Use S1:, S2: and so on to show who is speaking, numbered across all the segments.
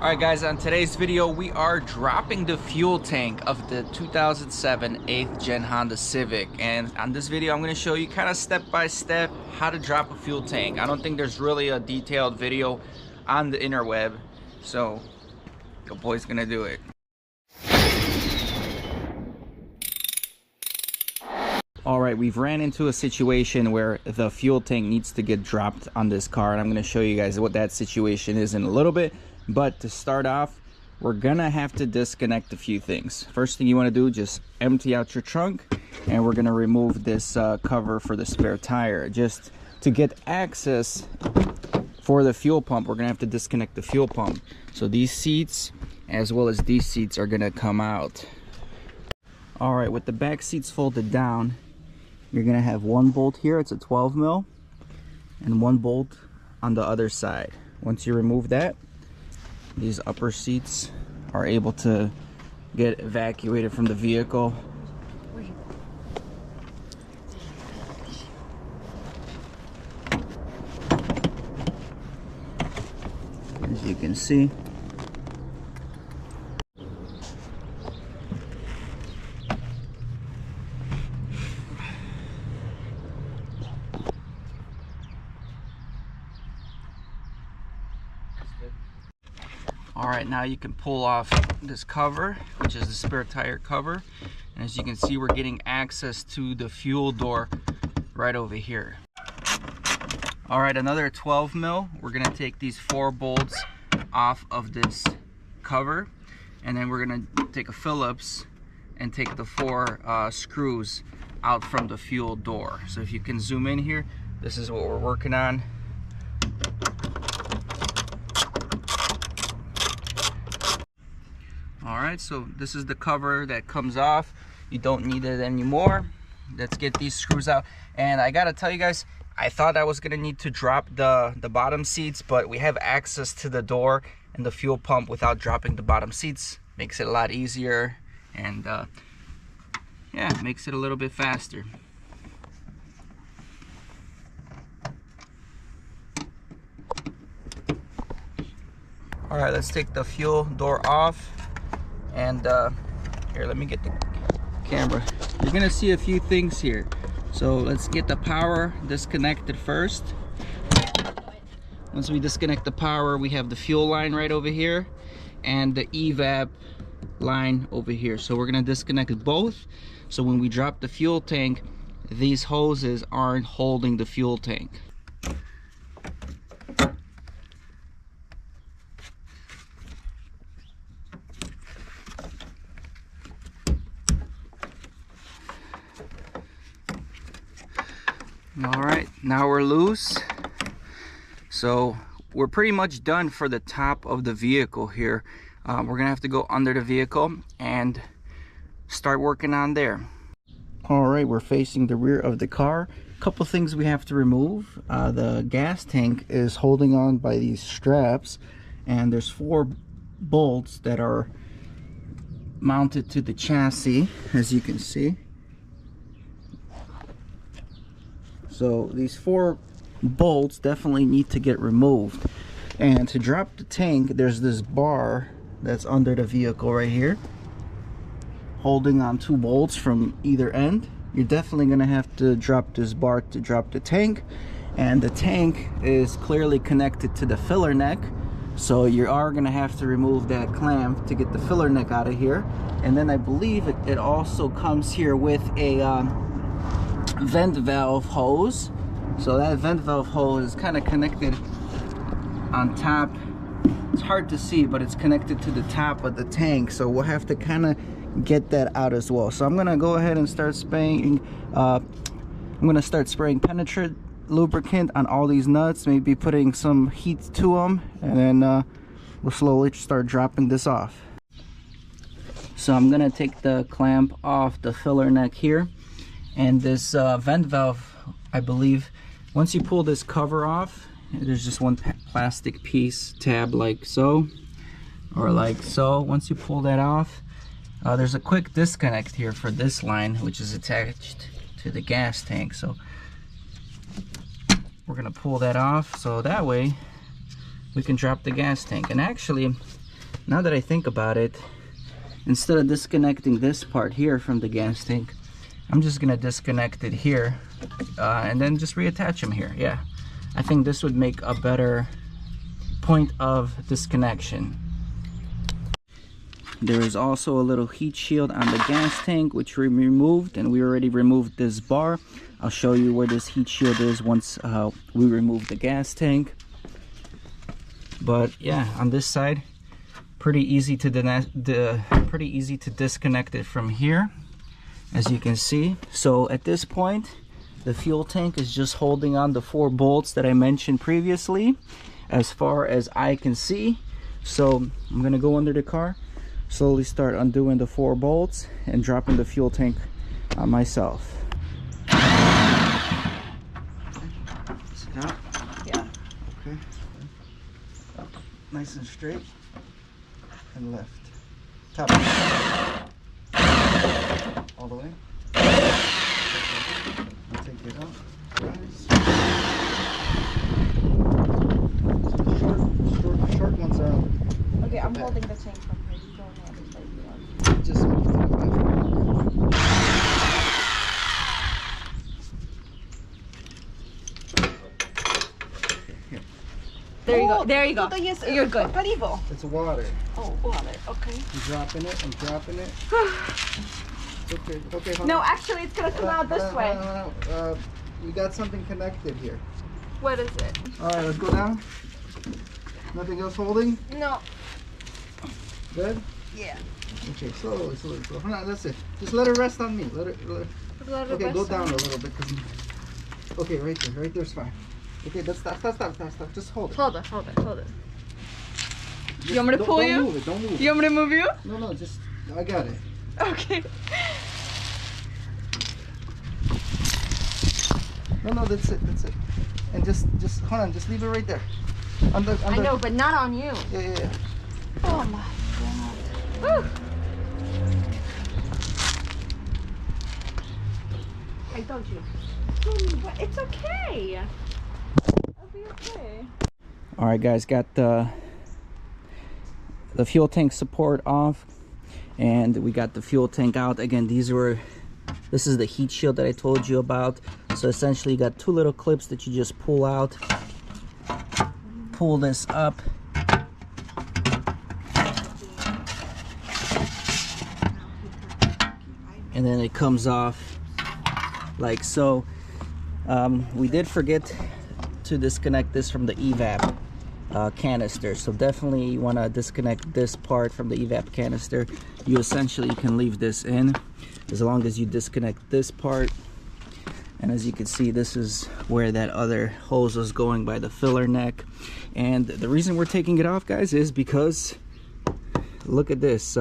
S1: Alright guys, on today's video we are dropping the fuel tank of the 2007 8th gen Honda Civic, and on this video I'm going to show you kind of step by step how to drop a fuel tank. I don't think there's really a detailed video on the interweb, so your boy's going to do it. Alright, we've ran into a situation where the fuel tank needs to get dropped on this car, and I'm going to show you guys what that situation is in a little bit. But to start off, we're gonna have to disconnect a few things. First thing you want to do, just empty out your trunk, and we're gonna remove this cover for the spare tire. Just to get access for the fuel pump, we're gonna have to disconnect the fuel pump. So these seats as well as these seats are gonna come out. All right, with the back seats folded down, you're gonna have one bolt here, it's a 12 mil, and one bolt on the other side. Once you remove that, these upper seats are able to get evacuated from the vehicle. As you can see, Alright, now you can pull off this cover, which is the spare tire cover, and as you can see, we're getting access to the fuel door right over here. Alright, another 12 mil. We're going to take these 4 bolts off of this cover, and then we're going to take a Phillips and take the 4 screws out from the fuel door. So if you can zoom in here, this is what we're working on. Alright, so this is the cover that comes off. You don't need it anymore. Let's get these screws out. And I gotta tell you guys, I thought I was gonna need to drop the bottom seats, but we have access to the door and the fuel pump without dropping the bottom seats. Makes it a lot easier, and yeah, makes it a little bit faster. Alright, let's take the fuel door off. And here, let me get the camera. You're gonna see a few things here. So let's get the power disconnected first. Once we disconnect the power, we have the fuel line right over here and the evap line over here. So we're gonna disconnect both, so when we drop the fuel tank, these hoses aren't holding the fuel tank. All right, now we're loose. So we're pretty much done for the top of the vehicle here. We're gonna have to go under the vehicle and start working on there. All right, we're facing the rear of the car. A couple things we have to remove. The gas tank is holding on by these straps, and there's 4 bolts that are mounted to the chassis, as you can see. So these 4 bolts definitely need to get removed. And to drop the tank, there's this bar that's under the vehicle right here, holding on 2 bolts from either end. You're definitely gonna have to drop this bar to drop the tank. And the tank is clearly connected to the filler neck, so you are gonna have to remove that clamp to get the filler neck out of here. And then I believe it also comes here with a vent valve hose. So that vent valve hose is kind of connected on top. It's hard to see, but it's connected to the top of the tank, so we'll have to kind of get that out as well. So I'm gonna go ahead and start spraying penetrant lubricant on all these nuts, maybe putting some heat to them, and then we'll slowly start dropping this off. So I'm gonna take the clamp off the filler neck here. And this vent valve, I believe, once you pull this cover off, there's just one plastic piece tab like so, or like so. Once you pull that off, there's a quick disconnect here for this line, which is attached to the gas tank. So we're gonna pull that off, so that way we can drop the gas tank. And actually, now that I think about it, instead of disconnecting this part here from the gas tank, I'm just gonna disconnect it here and then just reattach them here. Yeah, I think this would make a better point of disconnection. There is also a little heat shield on the gas tank which we removed, and we already removed this bar. I'll show you where this heat shield is once we remove the gas tank. But yeah, on this side, pretty easy to disconnect it from here, as you can see. So at this point, the fuel tank is just holding on the 4 bolts that I mentioned previously, as far as I can see. So I'm gonna go under the car, slowly start undoing the 4 bolts and dropping the fuel tank on myself. Out.
S2: Yeah.
S1: Okay. Up, nice and straight, and left. Top. All the way. I'll take it out. Rise. Short ones are out.
S2: Okay, I'm holding the tank from here. You don't have it like you want.
S1: Just move to the left.
S2: There you go. There you go.
S3: Yes,
S2: You're good.
S3: Palivo.
S1: It's water.
S3: Oh, water. Okay.
S1: I'm dropping it. I'm dropping it. Okay. Okay. Hold
S2: No,
S1: on.
S2: actually, it's gonna come out this way.
S1: No. We got something connected here.
S2: What is it?
S1: All right, let's go down. Nothing else holding.
S2: No.
S1: Good.
S2: Yeah.
S1: Okay, slowly. Hold on, that's it. Just let it rest on me. Let it. Okay, go down a little bit. Okay, right there's fine. Okay, stop. Just hold it.
S2: Hold it. You want me to pull you?
S1: Don't move it. Don't move it.
S2: You want me to move you?
S1: No, just I got it.
S2: Okay.
S1: No, that's it. And just hold on. Just leave it right there. Under.
S2: I know, but not on you.
S1: Yeah.
S2: Oh my god. Woo. I told you. But it's okay. I'll be okay.
S1: All right, guys, got the fuel tank support off, and we got the fuel tank out. Again, this is the heat shield that I told you about. So essentially, you got 2 little clips that you just pull out. Pull this up. And then it comes off like so. We did forget to disconnect this from the evap canister, so definitely you want to disconnect this part from the evap canister. You essentially can leave this in as long as you disconnect this part. And as you can see, this is where that other hose was going by the filler neck. And the reason we're taking it off, guys, is because look at this.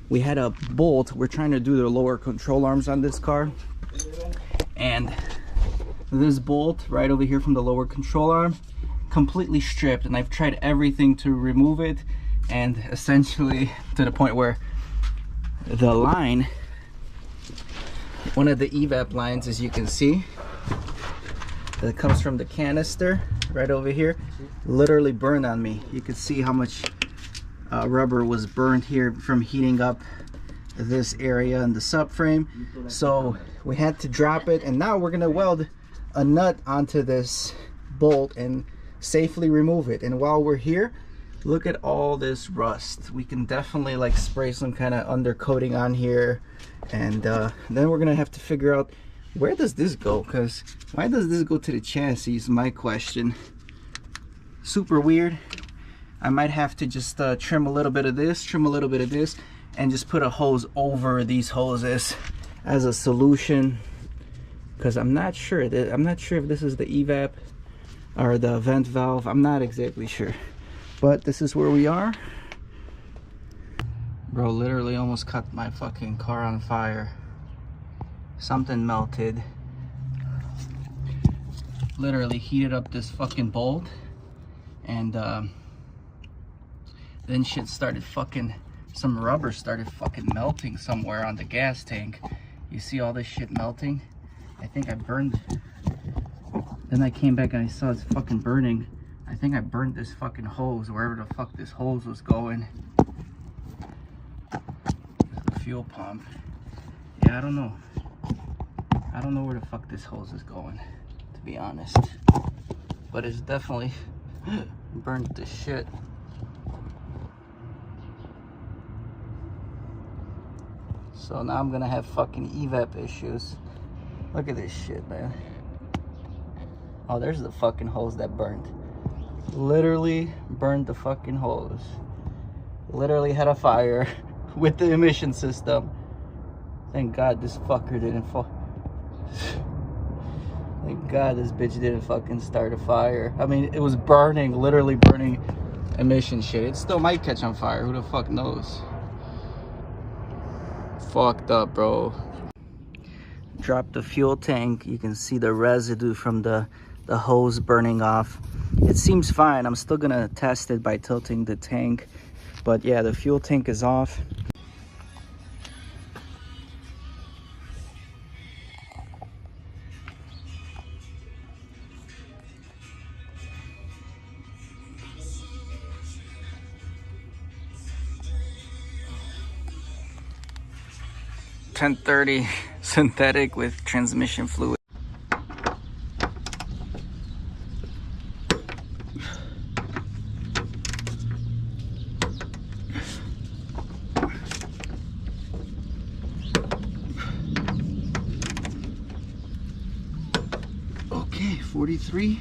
S1: We had a bolt. We're trying to do the lower control arms on this car, and this bolt right over here from the lower control arm completely stripped, and I've tried everything to remove it, and essentially to the point where the line, one of the evap lines, as you can see, that comes from the canister right over here, literally burned on me. You can see how much rubber was burned here from heating up this area in the subframe. So we had to drop it, and now we're gonna weld a nut onto this bolt and safely remove it. And while we're here, look at all this rust. We can definitely like spray some kind of undercoating on here, and then we're gonna have to figure out where does this go, because why does this go to the chassis is my question. Super weird. I might have to just trim a little bit of this, trim a little bit of this, and just put a hose over these hoses as a solution, because I'm not sure if this is the evap or the vent valve. I'm not exactly sure, but this is where we are. Bro, literally almost caught my fucking car on fire. Something melted. Literally heated up this fucking bolt, and then shit started fucking, some rubber started fucking melting somewhere on the gas tank. You see all this shit melting? I think I burned. Then I came back and I saw it's fucking burning. I think I burned this fucking hose, wherever the fuck this hose was going. fuel pump. Yeah, I don't know. I don't know where the fuck this hose is going, to be honest. But it's definitely burnt to shit. So now I'm gonna have fucking evap issues. Look at this shit, man. Oh, there's the fucking hose that burned. Literally burned the fucking hose. Literally had a fire with the emission system. Thank God this fucker didn't fall. Thank God this bitch didn't fucking start a fire. I mean, it was burning, literally burning emission shit. It still might catch on fire. Who the fuck knows? Fucked up, bro. Drop the fuel tank. You can see the residue from the hose burning off. It seems fine. I'm still gonna test it by tilting the tank, but yeah, the fuel tank is off. $1030 synthetic with transmission fluid. Okay, 43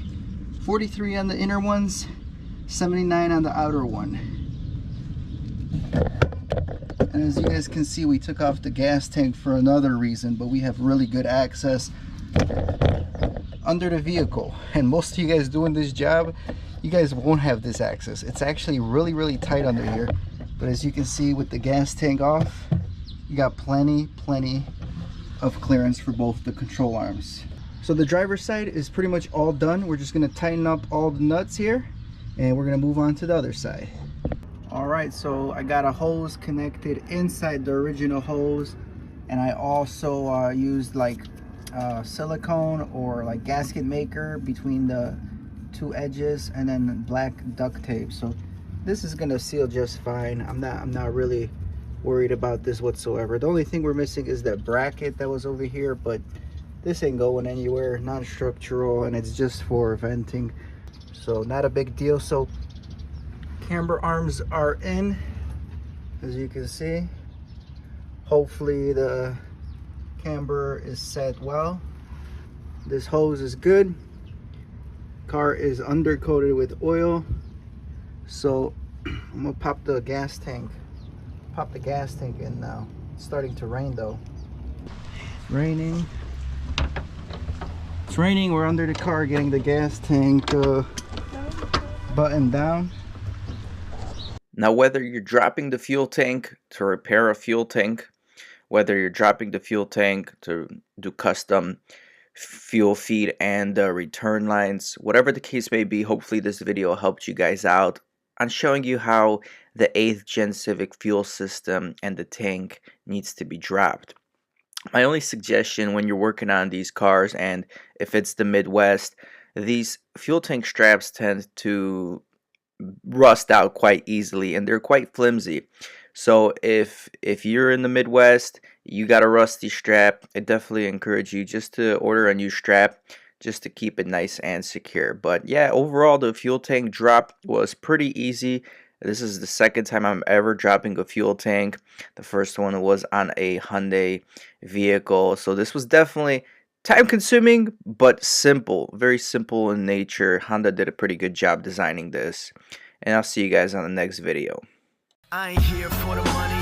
S1: on the inner ones, 79 on the outer one. And as you guys can see, we took off the gas tank for another reason, but we have really good access under the vehicle. And most of you guys doing this job, you guys won't have this access. It's actually really tight under here. But as you can see, with the gas tank off, you got plenty of clearance for both the control arms. So the driver's side is pretty much all done. We're just gonna tighten up all the nuts here, and we're gonna move on to the other side. All right, so I got a hose connected inside the original hose, and I also used like silicone or like gasket maker between the two edges, and then black duct tape. So this is gonna seal just fine. I'm not really worried about this whatsoever. The only thing we're missing is that bracket that was over here, but this ain't going anywhere, non-structural, and it's just for venting, so not a big deal. So camber arms are in, as you can see. Hopefully the camber is set well. This hose is good. Car is undercoated with oil. So I'm gonna pop the gas tank in now. It's starting to rain though. Raining. It's raining. We're under the car getting the gas tank buttoned down.
S3: Now, whether you're dropping the fuel tank to repair a fuel tank, whether you're dropping the fuel tank to do custom fuel feed and return lines, whatever the case may be, hopefully this video helped you guys out on showing you how the 8th gen Civic fuel system and the tank needs to be dropped. My only suggestion when you're working on these cars, and if it's the Midwest, these fuel tank straps tend to rust out quite easily, and they're quite flimsy. So if you're in the Midwest, you got a rusty strap, I definitely encourage you just to order a new strap just to keep it nice and secure. But yeah, overall the fuel tank drop was pretty easy. This is the second time I'm ever dropping a fuel tank. The first one was on a Hyundai vehicle, so this was definitely time consuming but simple, very simple in nature. Honda did a pretty good job designing this, and I'll see you guys on the next video.
S4: I ain't here for the money.